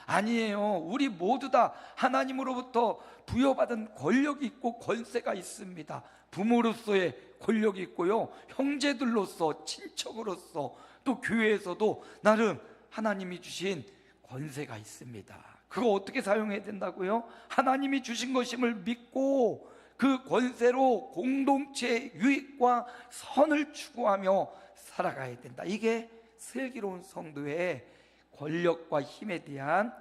아니에요. 우리 모두 다 하나님으로부터 부여받은 권력이 있고 권세가 있습니다. 부모로서의 권력이 있고요, 형제들로서, 친척으로서, 또 교회에서도 나름 하나님이 주신 권세가 있습니다. 그거 어떻게 사용해야 된다고요? 하나님이 주신 것임을 믿고 그 권세로 공동체의 유익과 선을 추구하며 살아가야 된다. 이게 슬기로운 성도의 권력과 힘에 대한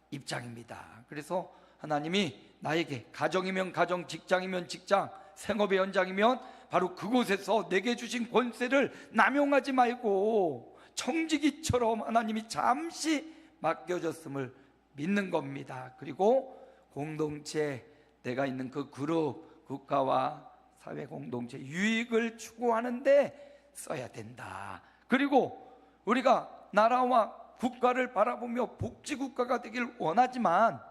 입장입니다. 그래서 하나님이 나에게 가정이면 가정, 직장이면 직장, 생업의 현장이면 바로 그곳에서 내게 주신 권세를 남용하지 말고 청지기처럼 하나님이 잠시 맡겨줬음을 믿는 겁니다. 그리고 공동체, 내가 있는 그 그룹, 국가와 사회 공동체 유익을 추구하는데 써야 된다. 그리고 우리가 나라와 국가를 바라보며 복지국가가 되길 원하지만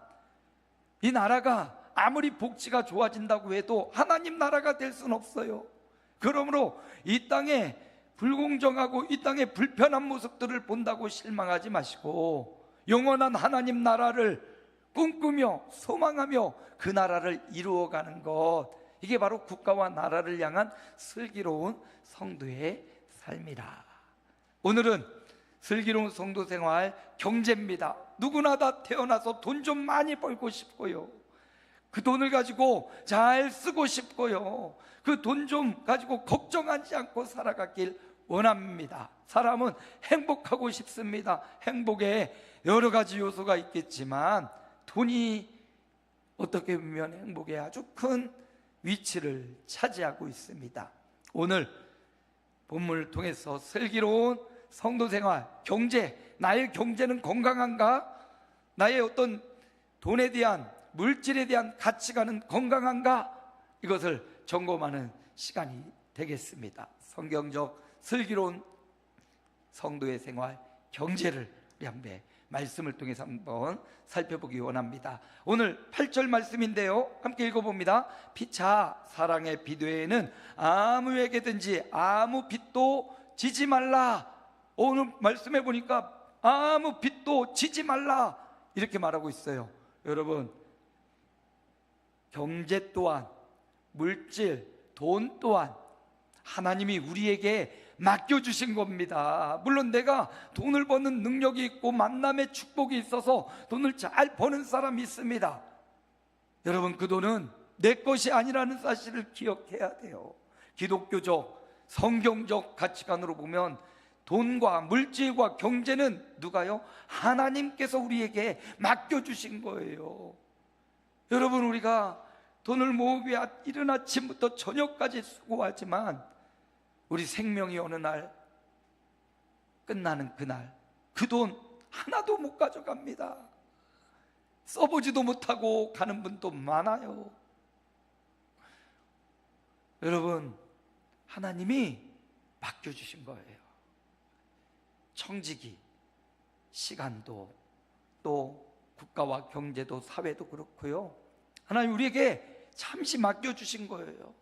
이 나라가 아무리 복지가 좋아진다고 해도 하나님 나라가 될 수는 없어요. 그러므로 이 땅에 불공정하고 이 땅에 불편한 모습들을 본다고 실망하지 마시고 영원한 하나님 나라를 꿈꾸며 소망하며 그 나라를 이루어가는 것, 이게 바로 국가와 나라를 향한 슬기로운 성도의 삶이라. 오늘은 슬기로운 성도 생활 경제입니다. 누구나 다 태어나서 돈 좀 많이 벌고 싶고요, 그 돈을 가지고 잘 쓰고 싶고요, 그 돈 좀 가지고 걱정하지 않고 살아가길 원합니다. 사람은 행복하고 싶습니다. 행복에 여러 가지 요소가 있겠지만 돈이 어떻게 보면 행복에 아주 큰 위치를 차지하고 있습니다. 오늘 본문을 통해서 슬기로운 성도생활, 경제, 나의 경제는 건강한가? 나의 어떤 돈에 대한, 물질에 대한 가치관은 건강한가? 이것을 점검하는 시간이 되겠습니다. 성경적 슬기로운 성도의 생활, 경제를 우리 한번 말씀을 통해서 한번 살펴보기 원합니다. 오늘 8절 말씀인데요, 함께 읽어봅니다. 피차 사랑의 빚외에는 아무에게든지 아무 빚도 지지 말라. 오늘 말씀해 보니까 아무 빚도 지지 말라 이렇게 말하고 있어요. 여러분, 경제 또한, 물질, 돈 또한 하나님이 우리에게 맡겨주신 겁니다. 물론 내가 돈을 버는 능력이 있고 만남의 축복이 있어서 돈을 잘 버는 사람이 있습니다. 여러분, 그 돈은 내 것이 아니라는 사실을 기억해야 돼요. 기독교적, 성경적 가치관으로 보면 돈과 물질과 경제는 누가요? 하나님께서 우리에게 맡겨주신 거예요. 여러분, 우리가 돈을 모으기 위해 이른 아침부터 저녁까지 수고하지만 우리 생명이 어느 날 끝나는 그날 그 돈 하나도 못 가져갑니다. 써보지도 못하고 가는 분도 많아요. 여러분, 하나님이 맡겨주신 거예요. 청지기, 시간도, 또 국가와 경제도, 사회도 그렇고요, 하나님 우리에게 잠시 맡겨주신 거예요.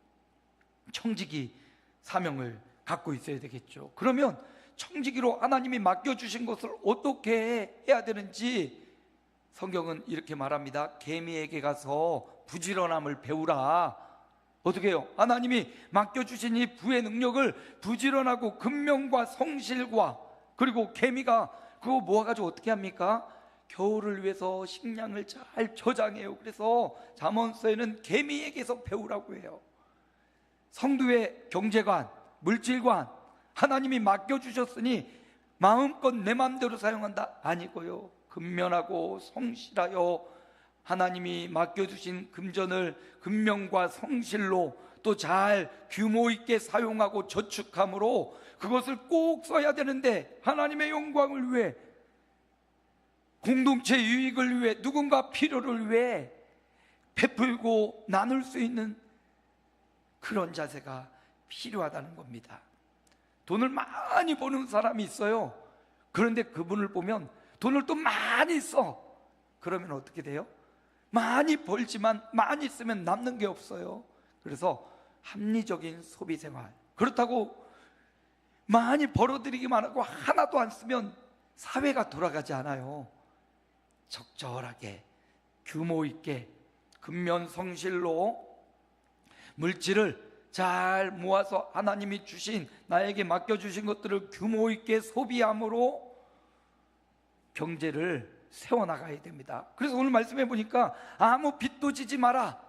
청지기 사명을 갖고 있어야 되겠죠. 그러면 청지기로 하나님이 맡겨주신 것을 어떻게 해야 되는지 성경은 이렇게 말합니다. 개미에게 가서 부지런함을 배우라. 어떻게 해요? 하나님이 맡겨주신 이 부의 능력을 부지런하고 근면과 성실과, 그리고 개미가 그거 모아가지고 어떻게 합니까? 겨울을 위해서 식량을 잘 저장해요. 그래서 잠언서에는 개미에게서 배우라고 해요. 성도의 경제관, 물질관 하나님이 맡겨주셨으니 마음껏 내 마음대로 사용한다? 아니고요, 근면하고 성실하여 하나님이 맡겨주신 금전을 근면과 성실로 또 잘 규모 있게 사용하고 저축함으로 그것을 꼭 써야 되는데, 하나님의 영광을 위해, 공동체 유익을 위해, 누군가 필요를 위해 베풀고 나눌 수 있는 그런 자세가 필요하다는 겁니다. 돈을 많이 버는 사람이 있어요. 그런데 그분을 보면 돈을 또 많이 써. 그러면 어떻게 돼요? 많이 벌지만 많이 쓰면 남는 게 없어요. 그래서 합리적인 소비 생활, 그렇다고 많이 벌어들이기만 하고 하나도 안 쓰면 사회가 돌아가지 않아요. 적절하게 규모 있게 근면성실로 물질을 잘 모아서 하나님이 주신, 나에게 맡겨주신 것들을 규모 있게 소비함으로 경제를 세워나가야 됩니다. 그래서 오늘 말씀해 보니까 아무 빚도 지지 마라,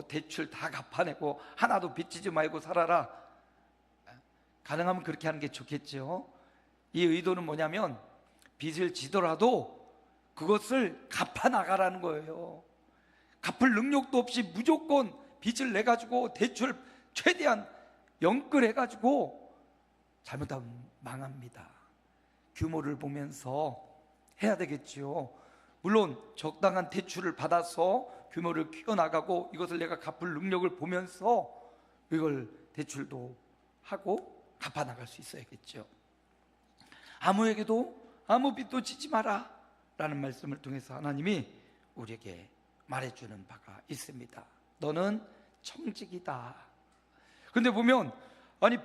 대출 다 갚아내고 하나도 빚지지 말고 살아라. 가능하면 그렇게 하는 게 좋겠죠. 이 의도는 뭐냐면 빚을 지더라도 그것을 갚아나가라는 거예요. 갚을 능력도 없이 무조건 빚을 내가지고 대출 최대한 연끌해가지고 잘못하면 망합니다. 규모를 보면서 해야 되겠지요. 물론 적당한 대출을 받아서 규모를 키워나가고 이것을 내가 갚을 능력을 보면서 이걸 대출도 하고 갚아나갈 수 있어야겠죠. 아무에게도 아무 빚도 지지 마라 라는 말씀을 통해서 하나님이 우리에게 말해주는 바가 있습니다. 너는 청직이다. 근데 보면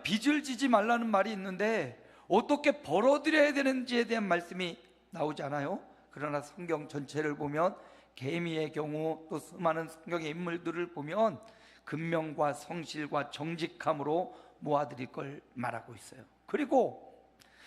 빚을 지지 말라는 말이 있는데 어떻게 벌어들여야 되는지에 대한 말씀이 나오지 않아요? 그러나 성경 전체를 보면 개미의 경우 또 수많은 성경의 인물들을 보면 근면과 성실과 정직함으로 모아드릴 걸 말하고 있어요. 그리고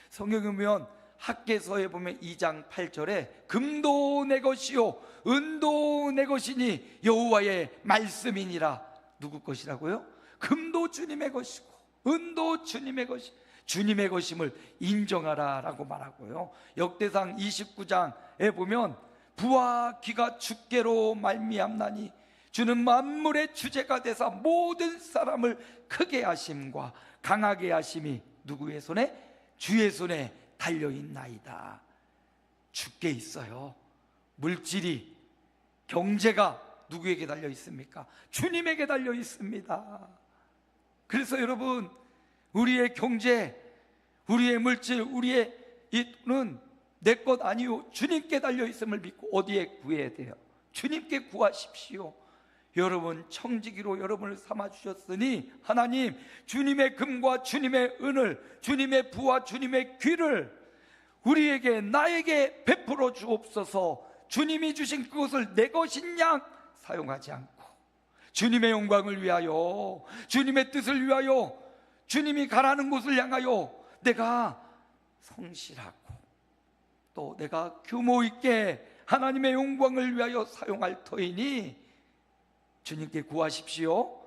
성경에 보면 학개서에 보면 2장 8절에 금도 내 것이요 은도 내 것이니 여호와의 말씀이니라. 누구 것이라고요? 금도 주님의 것이고 은도 주님의 것이, 주님의 것임을 인정하라 라고 말하고요. 역대상 29장에 보면 부와 귀가 주께로 말미암나니 주는 만물의 주제가 되사 모든 사람을 크게 하심과 강하게 하심이 누구의 손에? 주의 손에 달려있나이다. 주께 있어요. 물질이, 경제가 누구에게 달려 있습니까? 주님에게 달려 있습니다. 그래서 여러분, 우리의 경제, 우리의 물질, 우리의 이는 내 것 아니요 주님께 달려 있음을 믿고 어디에 구해야 돼요? 주님께 구하십시오. 여러분 청지기로 여러분을 삼아 주셨으니 하나님 주님의 금과 주님의 은을, 주님의 부와 주님의 귀를 우리에게, 나에게 베풀어 주옵소서. 주님이 주신 그것을 내 것인 양 사용하지 않고 주님의 영광을 위하여, 주님의 뜻을 위하여, 주님이 가라는 곳을 향하여 내가 성실하고 또 내가 규모 있게 하나님의 영광을 위하여 사용할 터이니 주님께 구하십시오.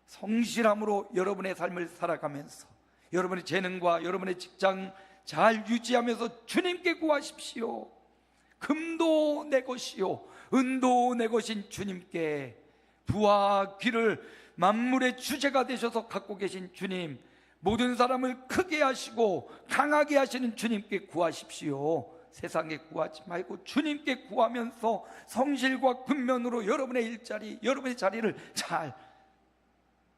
성실함으로 여러분의 삶을 살아가면서 여러분의 재능과 여러분의 직장 잘 유지하면서 주님께 구하십시오. 금도 내 것이요 은도 내 것인 주님께, 부와 귀를 만물의 주제가 되셔서 갖고 계신 주님, 모든 사람을 크게 하시고 강하게 하시는 주님께 구하십시오. 세상에 구하지 말고 주님께 구하면서 성실과 근면으로 여러분의 일자리, 여러분의 자리를 잘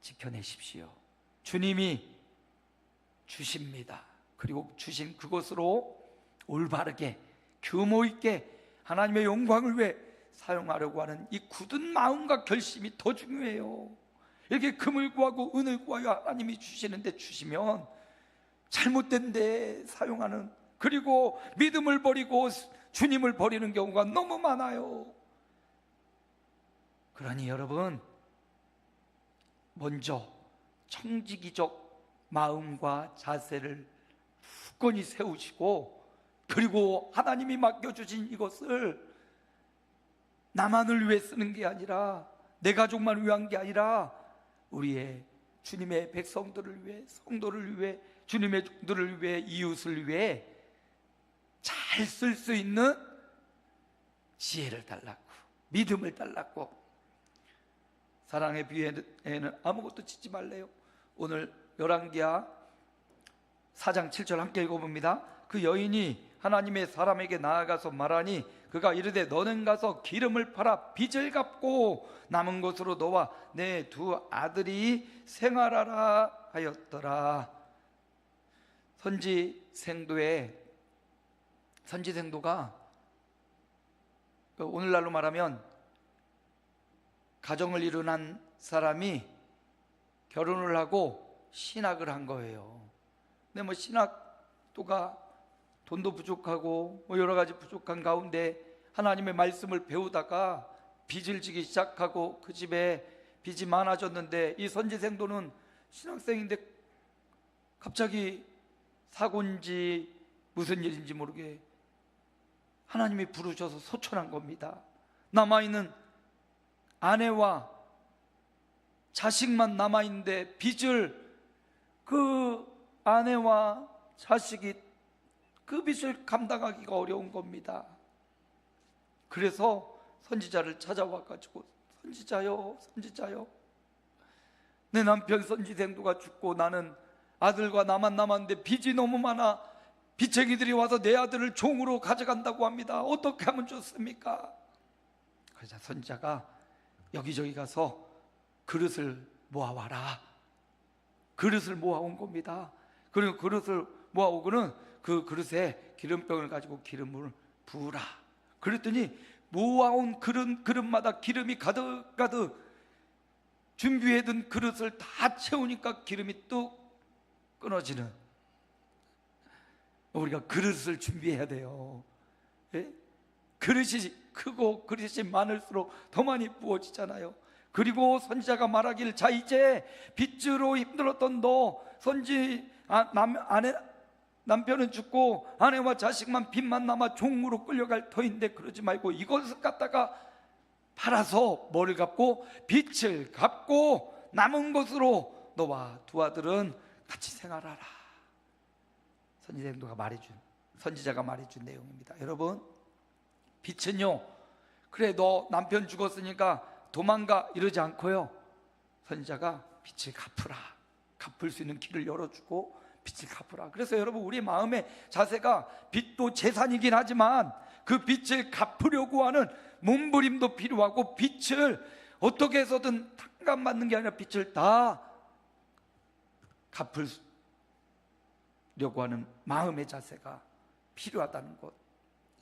지켜내십시오. 주님이 주십니다. 그리고 주신 그것으로 올바르게 규모 있게 하나님의 영광을 위해 사용하려고 하는 이 굳은 마음과 결심이 더 중요해요. 이렇게 금을 구하고 은을 구하여 하나님이 주시는데 주시면 잘못된 데 사용하는, 그리고 믿음을 버리고 주님을 버리는 경우가 너무 많아요. 그러니 여러분, 먼저 청지기적 마음과 자세를 굳건히 세우시고, 그리고 하나님이 맡겨주신 이것을 나만을 위해 쓰는 게 아니라, 내 가족만 위한 게 아니라 우리의 주님의 백성들을 위해, 성도를 위해, 주님의 종들을 위해, 이웃을 위해 잘 쓸 수 있는 지혜를 달라고, 믿음을 달라고. 사랑의 비에는 아무것도 짓지 말래요. 오늘 열왕기하 4장 7절 함께 읽어봅니다. 그 여인이 하나님의 사람에게 나아가서 말하니 그가 이르되 너는 가서 기름을 팔아 빚을 갚고 남은 것으로 너와 내 두 아들이 생활하라 하였더라. 선지생도가 오늘날로 말하면 가정을 이룬 사람이 결혼을 하고 신학을 한 거예요. 근데 신학도가 돈도 부족하고 여러 가지 부족한 가운데 하나님의 말씀을 배우다가 빚을 지기 시작하고 그 집에 빚이 많아졌는데, 이 선지생도는 신학생인데 갑자기 사고인지 무슨 일인지 모르게 하나님이 부르셔서 소천한 겁니다. 남아있는 아내와 자식만 남아있는데 빚을, 그 아내와 자식이 그 빚을 감당하기가 어려운 겁니다. 그래서 선지자를 찾아와가지고, 선지자요, 선지자요, 내 남편 선지생도가 죽고 나는 아들과 나만 남았는데 빚이 너무 많아 빚쟁이들이 와서 내 아들을 종으로 가져간다고 합니다. 어떻게 하면 좋습니까? 그러자 선지자가 여기저기 가서 그릇을 모아와라. 그릇을 모아온 겁니다. 그리고 그릇을 모아오고는 그 그릇에 기름병을 가지고 기름을 부으라. 그랬더니 모아온 그릇마다 기름이 가득가득, 준비해둔 그릇을 다 채우니까 기름이 뚝 끊어지는, 우리가 그릇을 준비해야 돼요. 예? 그릇이 크고 그릇이 많을수록 더 많이 부어지잖아요. 그리고 선지자가 말하기를, 자 이제 빚으로 힘들었던 너, 남편은 죽고 아내와 자식만 빚만 남아 종으로 끌려갈 터인데 그러지 말고 이것을 갖다가 팔아서 뭐를 갚고, 빚을 갚고 남은 것으로 너와 두 아들은 같이 생활하라. 선지자가 말해준 내용입니다. 여러분, 빚은요, 그래 너 남편 죽었으니까 도망가 이러지 않고요, 선지자가 빚을 갚으라, 갚을 수 있는 길을 열어주고 빚을 갚으라. 그래서 여러분, 우리 마음의 자세가 빚도 재산이긴 하지만 그 빚을 갚으려고 하는 몸부림도 필요하고, 빚을 어떻게 해서든 탕감받는 게 아니라 빚을 다 갚으려고 하는 마음의 자세가 필요하다는 것.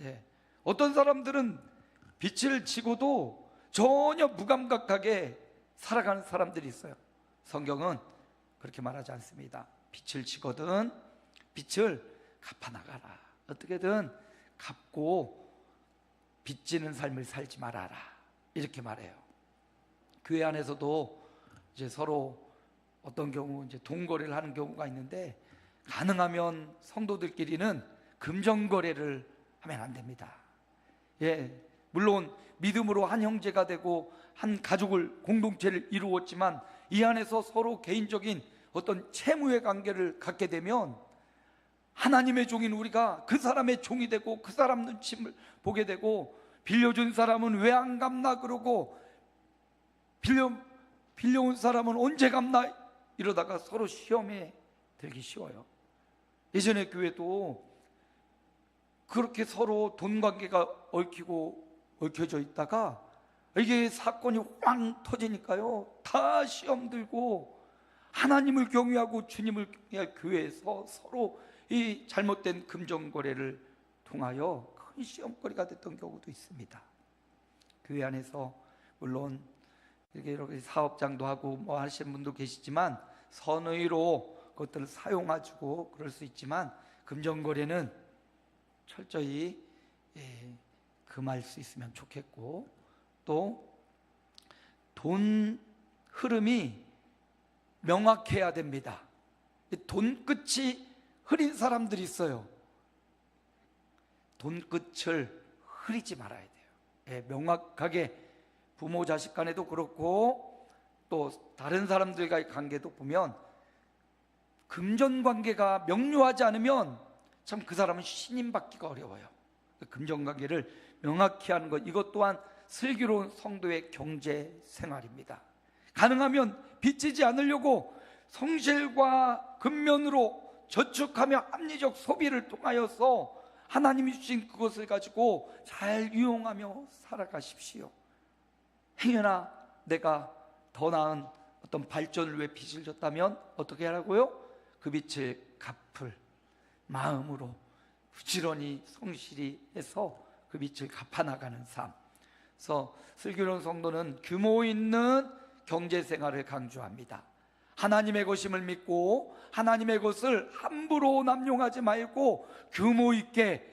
예. 어떤 사람들은 빚을 지고도 전혀 무감각하게 살아가는 사람들이 있어요. 성경은 그렇게 말하지 않습니다. 빚을 지거든 빚을 갚아나가라. 어떻게든 갚고 빚지는 삶을 살지 말아라, 이렇게 말해요. 교회 안에서도 이제 서로 어떤 경우 이제 돈거래를 하는 경우가 있는데, 가능하면 성도들끼리는 금전거래를 하면 안 됩니다. 예, 물론 믿음으로 한 형제가 되고 한 가족을, 공동체를 이루었지만 이 안에서 서로 개인적인 어떤 채무의 관계를 갖게 되면 하나님의 종인 우리가 그 사람의 종이 되고 그 사람 눈치를 보게 되고, 빌려준 사람은 왜 안 갚나 그러고 빌려온 사람은 언제 갚나 이러다가 서로 시험에 들기 쉬워요. 예전에 교회도 그렇게 서로 돈 관계가 얽혀져 있다가 이게 사건이 왕 터지니까요, 다 시험 들고 하나님을 경외하고 주님을 경외할 교회에서 서로 이 잘못된 금전거래를 통하여 큰 시험거리가 됐던 경우도 있습니다. 교회 안에서 물론 이렇게 사업장도 하고 뭐 하시는 분도 계시지만 선의로 그것들을 사용하고 그럴 수 있지만, 금전거래는 철저히 금할 수 있으면 좋겠고, 또 돈 흐름이 명확해야 됩니다. 돈 끝이 흐린 사람들이 있어요. 돈 끝을 흐리지 말아야 돼요. 명확하게 부모 자식 간에도 그렇고 또 다른 사람들과의 관계도 보면 금전 관계가 명료하지 않으면 참 그 사람은 신임 받기가 어려워요. 금전 관계를 명확히 하는 것, 이것 또한 슬기로운 성도의 경제 생활입니다. 가능하면 빚지지 않으려고 성실과 근면으로 저축하며 합리적 소비를 통하여서 하나님이 주신 그것을 가지고 잘 유용하며 살아가십시오. 행여나 내가 더 나은 어떤 발전을 위해 빚을 졌다면 어떻게 하라고요? 그 빚을 갚을 마음으로 부지런히 성실히 해서 그 빚을 갚아나가는 삶. 그래서 슬기로운 성도는 규모 있는 경제생활을 강조합니다. 하나님의 것임을 믿고 하나님의 것을 함부로 남용하지 말고 규모 있게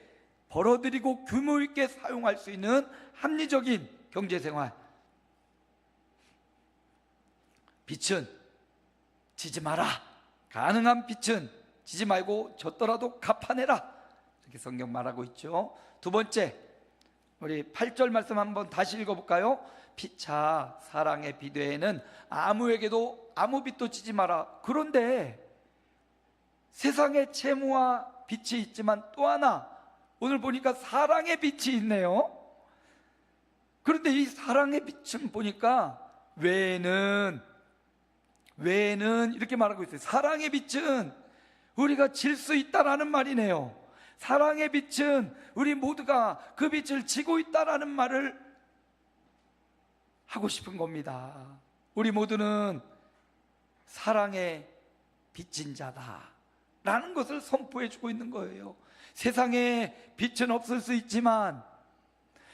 벌어들이고 규모 있게 사용할 수 있는 합리적인 경제생활. 빚은 지지 마라. 가능한 빚은 지지 말고 졌더라도 갚아내라. 이렇게 성경 말하고 있죠. 두 번째, 우리 8절 말씀 한번 다시 읽어볼까요? 피차 사랑의 비대에는 아무에게도 아무 빚도 지지 마라. 그런데 세상에 채무와 빚이 있지만 또 하나, 오늘 보니까 사랑의 빚이 있네요. 그런데 이 사랑의 빚은 보니까 외에는 이렇게 말하고 있어요. 사랑의 빚은 우리가 질 수 있다라는 말이네요. 사랑의 빚은 우리 모두가 그 빚을 지고 있다라는 말을 하고 싶은 겁니다. 우리 모두는 사랑의 빚진 자다 라는 것을 선포해 주고 있는 거예요. 세상에 빚은 없을 수 있지만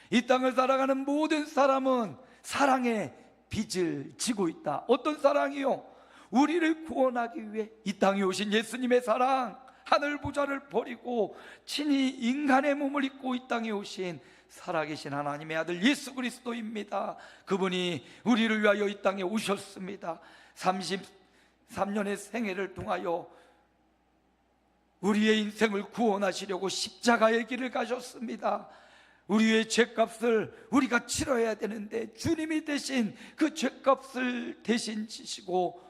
이 땅을 살아가는 모든 사람은 사랑의 빚을 지고 있다. 어떤 사랑이요? 우리를 구원하기 위해 이 땅에 오신 예수님의 사랑, 하늘 보좌를 버리고 친히 인간의 몸을 입고 이 땅에 오신 살아계신 하나님의 아들 예수 그리스도입니다. 그분이 우리를 위하여 이 땅에 오셨습니다. 33년의 생애를 통하여 우리의 인생을 구원하시려고 십자가의 길을 가셨습니다. 우리의 죄값을 우리가 치러야 되는데 주님이 대신 그 죄값을 대신 지시고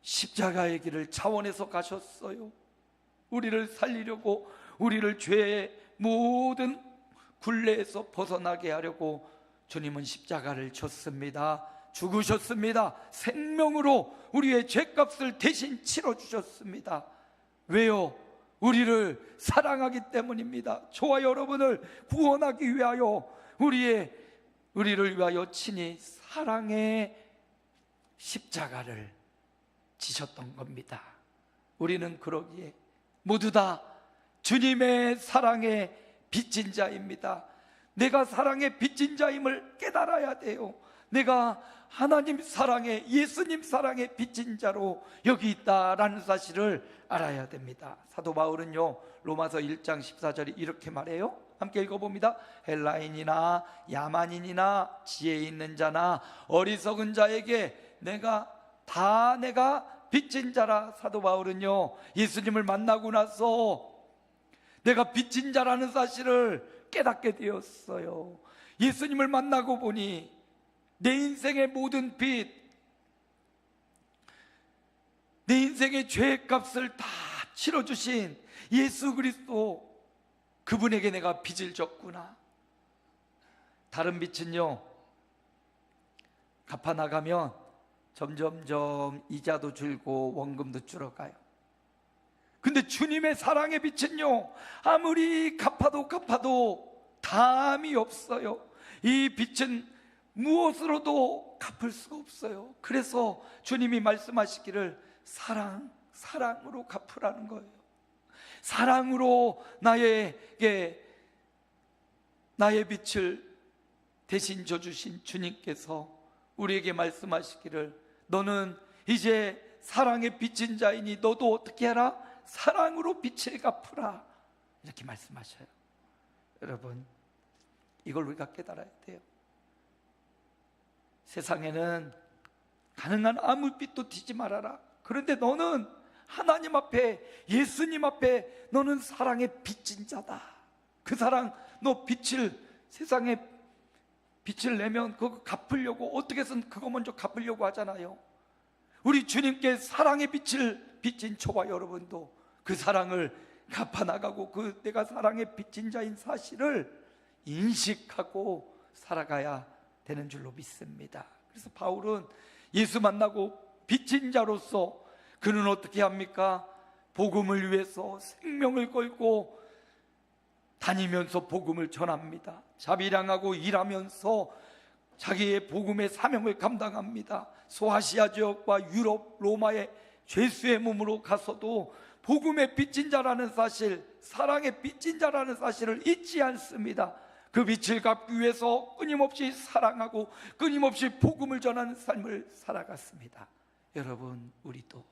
십자가의 길을 차원에서 가셨어요. 우리를 살리려고, 우리를 죄의 모든 굴레에서 벗어나게 하려고 주님은 십자가를 졌습니다. 죽으셨습니다. 생명으로 우리의 죄값을 대신 치러주셨습니다. 왜요? 우리를 사랑하기 때문입니다. 저와 여러분을 구원하기 위하여 우리를 위하여 친히 사랑의 십자가를 지셨던 겁니다. 우리는 그러기에 모두 다 주님의 사랑에 빚진 자입니다. 내가 사랑에 빚진 자임을 깨달아야 돼요. 내가 하나님 사랑에, 예수님 사랑에 빚진 자로 여기 있다라는 사실을 알아야 됩니다. 사도 바울은요, 로마서 1장 14절이 이렇게 말해요. 함께 읽어봅니다. 헬라인이나 야만인이나 지혜 있는 자나 어리석은 자에게 내가 빚진 자라. 사도 바울은요, 예수님을 만나고 나서 내가 빚진 자라는 사실을 깨닫게 되었어요. 예수님을 만나고 보니 내 인생의 모든 빚, 내 인생의 죄값을 다 치러주신 예수 그리스도, 그분에게 내가 빚을 졌구나. 다른 빚은요, 갚아나가면 점점점 이자도 줄고 원금도 줄어가요. 근데 주님의 사랑의 빚은요, 아무리 갚아도 담이 없어요. 이 빚은 무엇으로도 갚을 수가 없어요. 그래서 주님이 말씀하시기를 사랑으로 갚으라는 거예요. 사랑으로 나의 빚을 대신 져주신 주님께서 우리에게 말씀하시기를 너는 이제 사랑의 빚진 자이니 너도 어떻게 해라? 사랑으로 빚을 갚으라. 이렇게 말씀하셔요. 여러분, 이걸 우리가 깨달아야 돼요. 세상에는 가능한 아무 빚도 지지 말아라. 그런데 너는 하나님 앞에, 예수님 앞에 너는 사랑의 빚진 자다. 그 사랑, 너 세상에 빚을 내면 그거 갚으려고 어떻게 해서든 그거 먼저 갚으려고 하잖아요. 우리 주님께 사랑의 빚을 빚진 저와 여러분도 그 사랑을 갚아나가고 내가 사랑의 빚진 자인 사실을 인식하고 살아가야 되는 줄로 믿습니다. 그래서 바울은 예수 만나고 빚진 자로서 그는 어떻게 합니까? 복음을 위해서 생명을 걸고 다니면서 복음을 전합니다. 자비량하고 일하면서 자기의 복음의 사명을 감당합니다. 소아시아 지역과 유럽, 로마의 죄수의 몸으로 가서도 복음의 빚진 자라는 사실, 사랑의 빚진 자라는 사실을 잊지 않습니다. 그 빚을 갚기 위해서 끊임없이 사랑하고 끊임없이 복음을 전하는 삶을 살아갔습니다. 여러분, 우리도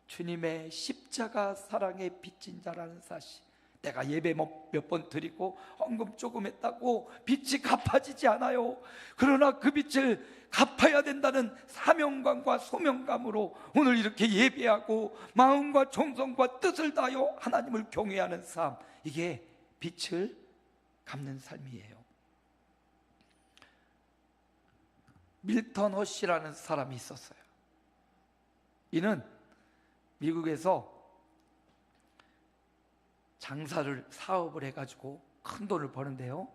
주님의 십자가 사랑의 빚진 자라는 사실, 내가 예배 몇 번 드리고 헌금 조금 했다고 빚이 갚아지지 않아요. 그러나 그 빚을 갚아야 된다는 사명감과 소명감으로 오늘 이렇게 예배하고 마음과 정성과 뜻을 다하여 하나님을 경외하는 삶, 이게 빚을 갚는 삶이에요. 밀턴 허시라는 사람이 있었어요. 이는 미국에서 사업을 해가지고 큰 돈을 버는데요,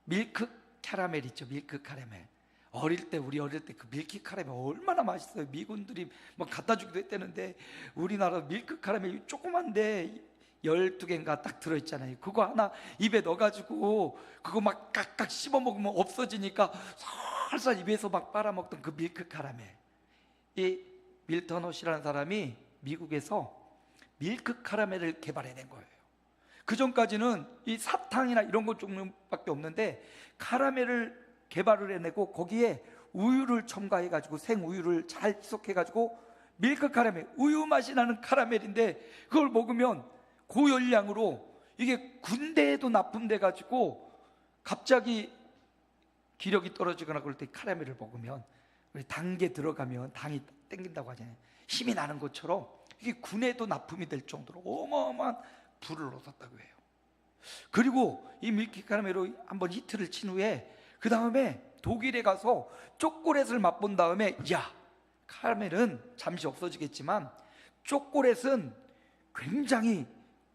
밀크 캐러멜 있죠, 밀크 캐러멜. 우리 어릴 때 그 밀크 캐러멜 얼마나 맛있어요. 미군들이 뭐 갖다 주기도 했다는데, 우리나라 밀크 캐러멜 조그만데 12개인가 딱 들어있잖아요. 그거 하나 입에 넣어가지고 그거 막 깍깍 씹어 먹으면 없어지니까 살살 입에서 막 빨아먹던 그 밀크 캐러멜. 이 밀턴 허시라는 사람이 미국에서 밀크 캐러멜을 개발해낸 거예요. 그 전까지는 이 사탕이나 이런 것 종류밖에 없는데 카라멜을 개발을 해내고 거기에 우유를 첨가해가지고 생우유를 잘 희석해가지고 밀크 카라멜, 우유 맛이 나는 카라멜인데, 그걸 먹으면 고열량으로 이게 군대에도 납품돼가지고 갑자기 기력이 떨어지거나 그럴 때 카라멜을 먹으면, 단계 들어가면 당이 땡긴다고 하잖아요. 힘이 나는 것처럼 이게 군에도 납품이 될 정도로 어마어마한 불을 얻었다고 해요. 그리고 이 밀크 카라멜로 한번 히트를 친 후에 그 다음에 독일에 가서 초콜릿을 맛본 다음에, 야, 카라멜은 잠시 없어지겠지만 초콜릿은 굉장히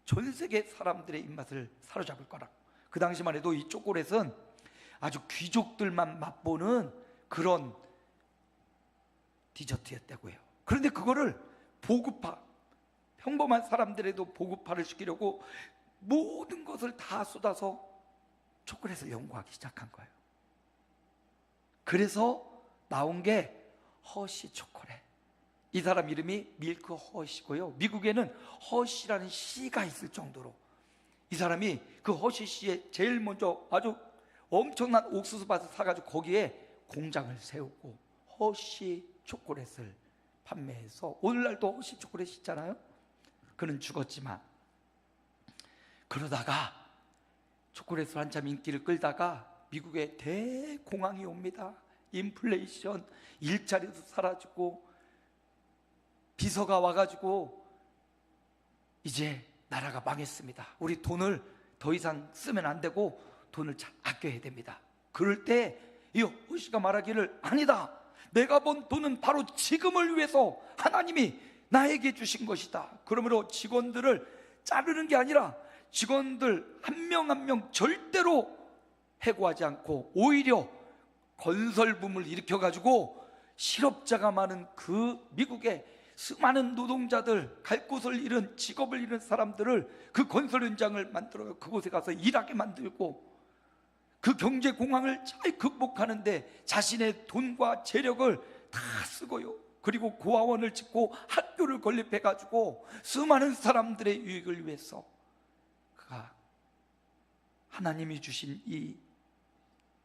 전 세계 사람들의 입맛을 사로잡을 거라. 그 당시만 해도 이 초콜릿은 아주 귀족들만 맛보는 그런 디저트였다고 해요. 그런데 그거를 평범한 사람들에도 보급화를 시키려고 모든 것을 다 쏟아서 초콜릿을 연구하기 시작한 거예요. 그래서 나온 게 허쉬 초콜릿. 이 사람 이름이 밀크 허쉬고요, 미국에는 허쉬라는 시가 있을 정도로 이 사람이 그 허쉬 시에 제일 먼저 아주 엄청난 옥수수밭을 사가지고 거기에 공장을 세우고 허쉬 초콜릿을 판매해서, 오늘날도 허쉬 초콜릿 있잖아요. 그는 죽었지만, 그러다가 초콜릿을 한참 인기를 끌다가 미국에 대공황이 옵니다. 인플레이션, 일자리도 사라지고 비서가 와가지고 이제 나라가 망했습니다. 우리 돈을 더 이상 쓰면 안 되고 돈을 잘 아껴야 됩니다. 그럴 때 이 허쉬가 말하기를, 아니다, 내가 번 돈은 바로 지금을 위해서 하나님이 나에게 주신 것이다. 그러므로 직원들을 자르는 게 아니라 직원들 한 명 한 명 절대로 해고하지 않고 오히려 건설붐을 일으켜가지고 실업자가 많은 그 미국의 수많은 노동자들, 갈 곳을 잃은, 직업을 잃은 사람들을 그 건설 현장을 만들어 그곳에 가서 일하게 만들고 그 경제 공황을 잘 극복하는데 자신의 돈과 재력을 다 쓰고요, 그리고 고아원을 짓고 학교를 건립해가지고 수많은 사람들의 유익을 위해서 그가 하나님이 주신 이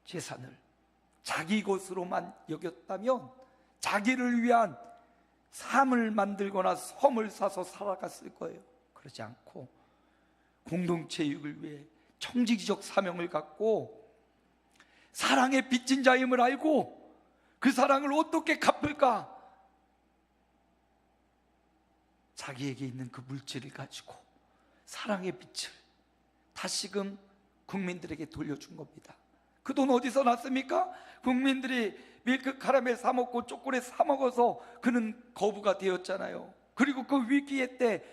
재산을 자기 것으로만 여겼다면 자기를 위한 삶을 만들거나 섬을 사서 살아갔을 거예요. 그러지 않고 공동체 유익을 위해 청지기적 사명을 갖고 사랑의 빚진 자임을 알고 그 사랑을 어떻게 갚을까, 자기에게 있는 그 물질을 가지고 사랑의 빛을 다시금 국민들에게 돌려준 겁니다. 그 돈 어디서 났습니까? 국민들이 밀크 카라멜 사 먹고 초콜릿 사 먹어서 그는 거부가 되었잖아요. 그리고 그 위기의 때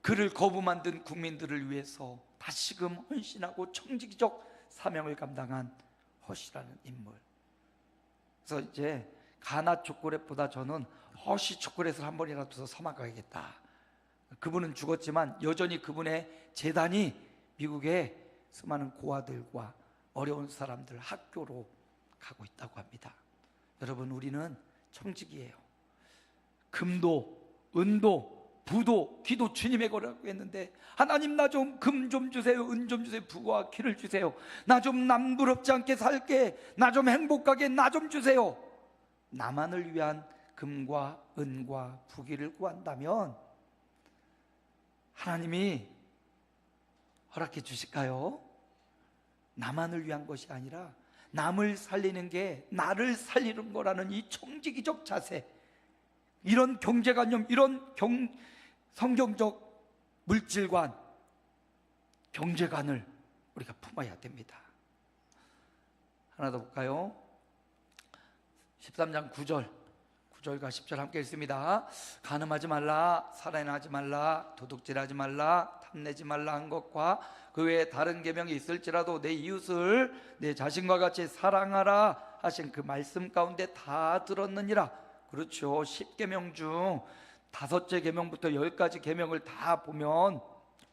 그를 거부 만든 국민들을 위해서 다시금 헌신하고 청지기적 사명을 감당한 허쉬라는 인물. 그래서 이제 가나 초콜릿보다 저는 허쉬 초콜릿을 한 번이라도 더 사먹어야겠다. 그분은 죽었지만 여전히 그분의 재단이 미국의 수많은 고아들과 어려운 사람들 학교로 가고 있다고 합니다. 여러분, 우리는 청직이에요. 금도, 은도, 부도, 기도 주님의 거라고 했는데, 하나님 나 좀 금 좀 주세요, 은 좀 주세요, 부와 기를 주세요. 나 좀 남부럽지 않게 살게, 나 좀 행복하게 나 좀 주세요. 나만을 위한 금과 은과 부기를 구한다면 하나님이 허락해 주실까요? 나만을 위한 것이 아니라 남을 살리는 게 나를 살리는 거라는 이 총지기적 자세, 이런 경제관념, 이런 성경적 물질관, 경제관을 우리가 품어야 됩니다. 하나 더 볼까요? 13장 9절과 10절 함께 읽습니다. 간음하지 말라, 살인하지 말라, 도둑질하지 말라, 탐내지 말라 한 것과 그 외에 다른 계명이 있을지라도 내 이웃을 내 자신과 같이 사랑하라 하신 그 말씀 가운데 다 들었느니라. 그렇죠. 10계명 중 5째 계명부터 10가지 계명을 다 보면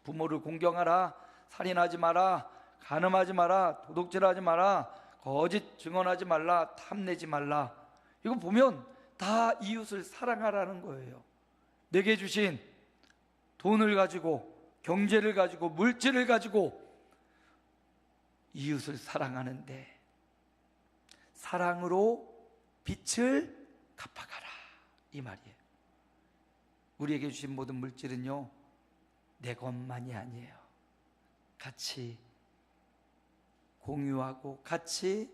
부모를 공경하라, 살인하지 마라, 간음하지 마라, 도둑질하지 마라, 거짓 증언하지 말라, 탐내지 말라, 이거 보면 다 이웃을 사랑하라는 거예요. 내게 주신 돈을 가지고, 경제를 가지고, 물질을 가지고 이웃을 사랑하는데 사랑으로 빛을 갚아가라, 이 말이에요. 우리에게 주신 모든 물질은요, 내 것만이 아니에요. 같이 공유하고 같이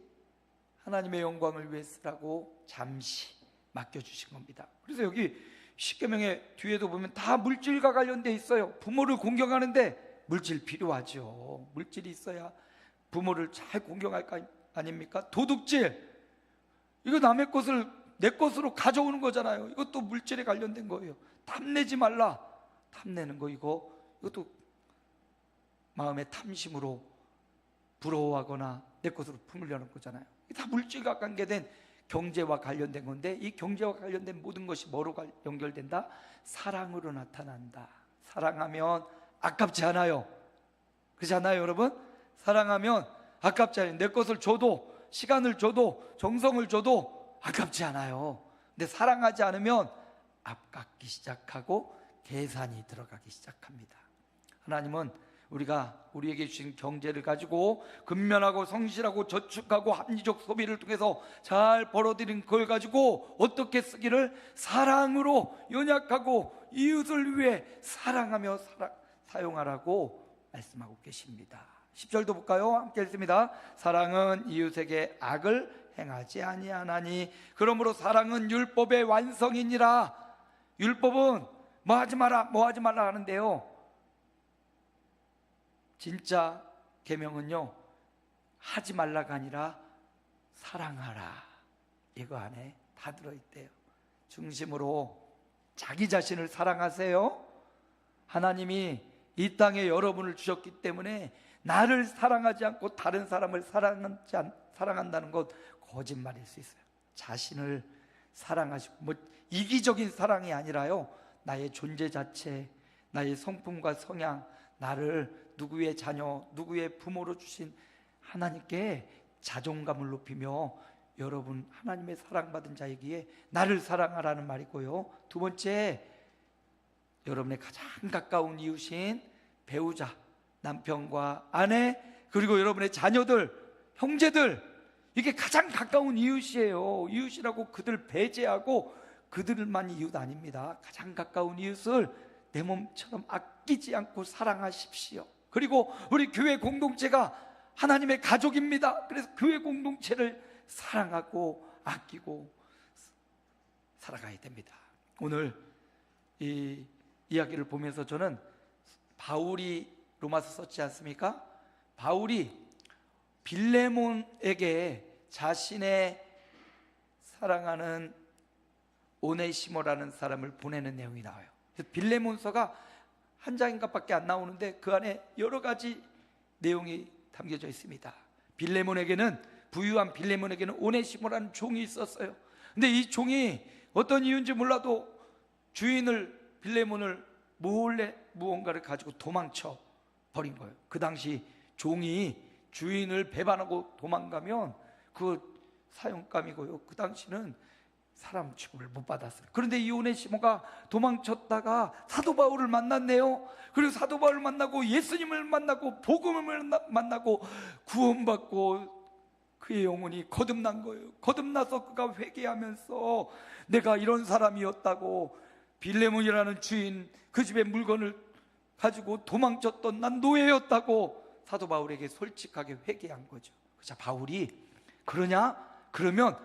하나님의 영광을 위해 쓰라고 잠시 맡겨주신 겁니다. 그래서 여기 십계명의 뒤에도 보면 다 물질과 관련돼 있어요. 부모를 공경하는데 물질 필요하죠. 물질이 있어야 부모를 잘 공경할 거 아닙니까? 도둑질, 이거 남의 것을 내 것으로 가져오는 거잖아요. 이것도 물질에 관련된 거예요. 탐내지 말라, 탐내는 거, 이것도 마음의 탐심으로 부러워하거나 내 것으로 품으려는 거잖아요. 다 물질과 관계된 경제와 관련된 건데, 이 경제와 관련된 모든 것이 뭐로 연결된다? 사랑으로 나타난다. 사랑하면 아깝지 않아요. 그렇지 않아요, 여러분? 사랑하면 아깝지 않아요. 내 것을 줘도, 시간을 줘도, 정성을 줘도 아깝지 않아요. 근데 사랑하지 않으면 아깝기 시작하고 계산이 들어가기 시작합니다. 하나님은 우리에게 주신 경제를 가지고 근면하고 성실하고 저축하고 합리적 소비를 통해서 잘 벌어들인 그걸 가지고 어떻게 쓰기를? 사랑으로, 연약하고 이웃을 위해 사랑하며 사용하라고 말씀하고 계십니다. 10절도 볼까요? 함께 읽습니다. 사랑은 이웃에게 악을 행하지 아니하나니 그러므로 사랑은 율법의 완성이니라. 율법은 뭐 하지 마라, 뭐 하지 말라 하는데요, 진짜 계명은요, 하지 말라가 아니라 사랑하라, 이거 안에 다 들어있대요. 중심으로 자기 자신을 사랑하세요. 하나님이 이 땅에 여러분을 주셨기 때문에 나를 사랑하지 않고 다른 사람을 사랑한다는 것 거짓말일 수 있어요. 자신을 사랑하시고, 뭐 이기적인 사랑이 아니라요, 나의 존재 자체, 나의 성품과 성향, 나를 누구의 자녀, 누구의 부모로 주신 하나님께 자존감을 높이며 여러분 하나님의 사랑받은 자이기에 나를 사랑하라는 말이고요. 두 번째, 여러분의 가장 가까운 이웃인 배우자, 남편과 아내, 그리고 여러분의 자녀들, 형제들, 이게 가장 가까운 이웃이에요. 이웃이라고 그들 배제하고 그들만 이웃 아닙니다. 가장 가까운 이웃을 내 몸처럼 아끼지 않고 사랑하십시오. 그리고 우리 교회 공동체가 하나님의 가족입니다. 그래서 교회 공동체를 사랑하고 아끼고 살아가야 됩니다. 오늘 이 이야기를 보면서 저는 바울이 로마서 썼지 않습니까? 바울이 빌레몬에게 자신의 사랑하는 오네시모라는 사람을 보내는 내용이 나와요. 빌레몬서가 한 장인가 밖에 안 나오는데 그 안에 여러 가지 내용이 담겨져 있습니다. 부유한 빌레몬에게는 오네시모라는 종이 있었어요. 근데 이 종이 어떤 이유인지 몰라도 빌레몬을 몰래 무언가를 가지고 도망쳐 버린 거예요. 그 당시 종이 주인을 배반하고 도망가면 그 사형감이고요. 그 당시는 사람 취급을 못 받았어요. 그런데 이 오네시모가 도망쳤다가 사도 바울을 만났네요. 그리고 사도 바울을 만나고 예수님을 만나고 복음을 만나고 구원받고 그의 영혼이 거듭난 거예요. 거듭나서 그가 회개하면서 내가 이런 사람이었다고, 빌레몬이라는 주인 그 집의 물건을 가지고 도망쳤던 난 노예였다고 사도 바울에게 솔직하게 회개한 거죠. 자, 바울이 그러냐? 그러면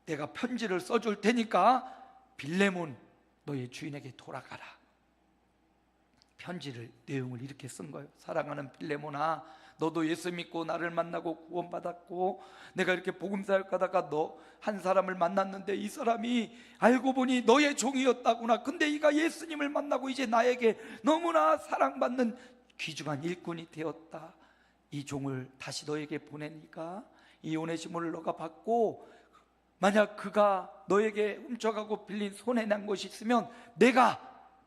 내가 편지를 써줄 테니까 빌레몬 너의 주인에게 돌아가라. 편지를 내용을 이렇게 쓴 거예요. 사랑하는 빌레몬아, 너도 예수 믿고 나를 만나고 구원받았고, 내가 이렇게 복음사역 가다가 너 한 사람을 만났는데 이 사람이 알고 보니 너의 종이었다구나. 근데 이가 예수님을 만나고 이제 나에게 너무나 사랑받는 귀중한 일꾼이 되었다. 이 종을 다시 너에게 보내니까 이 오네시모를 너가 받고, 만약 그가 너에게 훔쳐가고 빌린 손해난 것이 있으면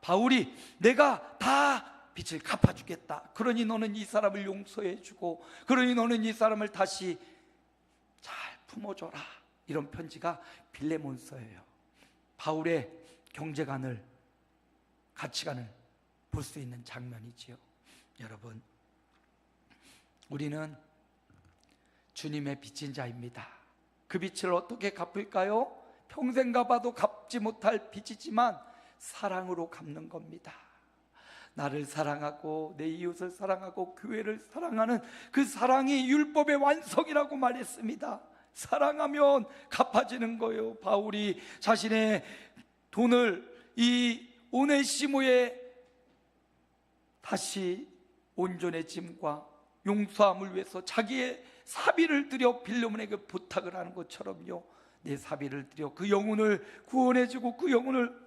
바울이 내가 다 빚을 갚아주겠다. 그러니 너는 이 사람을 용서해주고, 그러니 너는 이 사람을 다시 잘 품어줘라. 이런 편지가 빌레몬서예요. 바울의 경제관을, 가치관을 볼 수 있는 장면이지요. 여러분, 우리는 주님의 빚진 자입니다. 그 빚을 어떻게 갚을까요? 평생 갚아도 갚지 못할 빚이지만 사랑으로 갚는 겁니다. 나를 사랑하고 내 이웃을 사랑하고 교회를 사랑하는 그 사랑이 율법의 완성이라고 말했습니다. 사랑하면 갚아지는 거예요. 바울이 자신의 돈을 이 오네시모의 다시 온전해짐과 용서함을 위해서 자기의 사비를 들여 빌레몬에게 부탁을 하는 것처럼요, 내 사비를 들여 그 영혼을 구원해주고 그 영혼을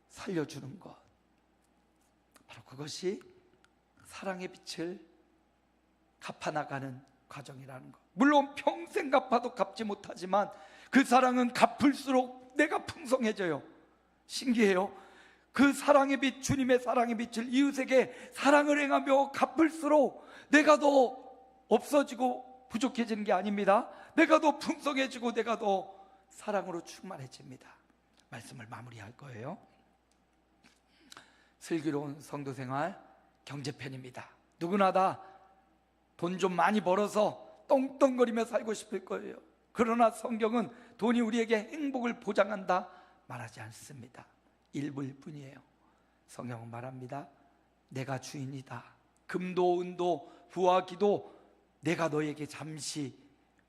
살려주는 것, 바로 그것이 사랑의 빛을 갚아나가는 과정이라는 것. 물론 평생 갚아도 갚지 못하지만 그 사랑은 갚을수록 내가 풍성해져요. 신기해요. 그 사랑의 빛, 주님의 사랑의 빛을 이웃에게 사랑을 행하며 갚을수록 내가 더 없어지고 부족해지는 게 아닙니다. 내가 더 풍성해지고 내가 더 사랑으로 충만해집니다. 말씀을 마무리할 거예요. 슬기로운 성도생활 경제편입니다. 누구나 다 돈 좀 많이 벌어서 떵떵거리며 살고 싶을 거예요. 그러나 성경은 돈이 우리에게 행복을 보장한다 말하지 않습니다. 일부일 뿐이에요. 성경은 말합니다. 내가 주인이다. 금도 은도 부와 기도 내가 너에게 잠시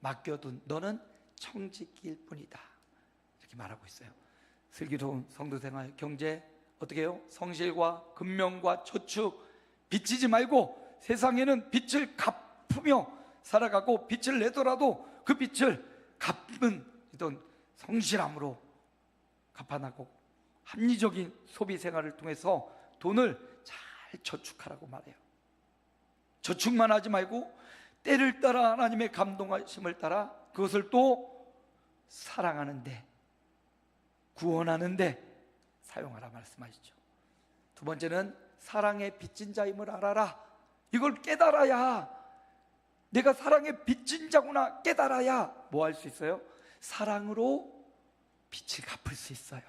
맡겨둔 너는 청지기일 뿐이다. 이렇게 말하고 있어요. 슬기로운 성도생활 경제 어떻게 해요? 성실과 근면과 저축 빚지지 말고 세상에는 빚을 갚으며 살아가고, 빚을 내더라도 그 빚을 갚는 이런 성실함으로 갚아나고 합리적인 소비 생활을 통해서 돈을 잘 저축하라고 말해요. 저축만 하지 말고 때를 따라 하나님의 감동하심을 따라 그것을 또 사랑하는데, 구원하는데 사용하라 말씀하시죠. 두 번째는 사랑의 빚진 자임을 알아라. 이걸 깨달아야, 내가 사랑의 빚진 자구나 깨달아야 뭐 할 수 있어요? 사랑으로 빚을 갚을 수 있어요.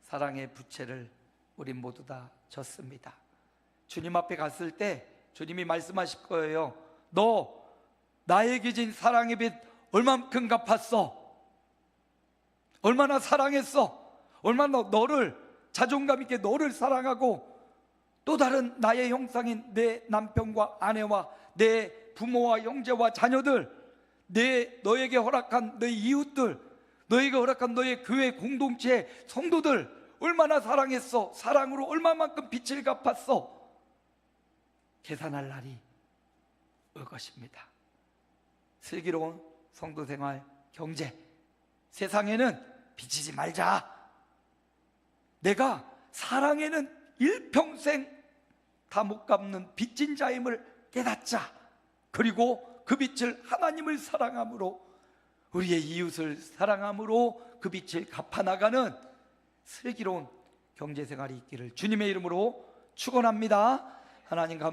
사랑의 부채를 우린 모두 다 졌습니다. 주님 앞에 갔을 때 주님이 말씀하실 거예요. 너 나에게 진 사랑의 빚 얼만큼 갚았어? 얼마나 사랑했어? 얼마나 너를 자존감 있게 너를 사랑하고 또 다른 나의 형상인 내 남편과 아내와 내 부모와 형제와 자녀들, 너에게 허락한 너의 이웃들, 너에게 허락한 너의 교회 공동체 성도들 얼마나 사랑했어? 사랑으로 얼마만큼 빚을 갚았어? 계산할 날이 올 것입니다. 슬기로운 성도생활 경제, 세상에는 빚지지 말자. 내가 사랑에는 일평생 다 못 갚는 빚진 자임을 깨닫자. 그리고 그 빚을 하나님을 사랑함으로, 우리의 이웃을 사랑함으로 그 빚을 갚아나가는 슬기로운 경제생활이 있기를 주님의 이름으로 축원합니다. 하나님 감사합니다.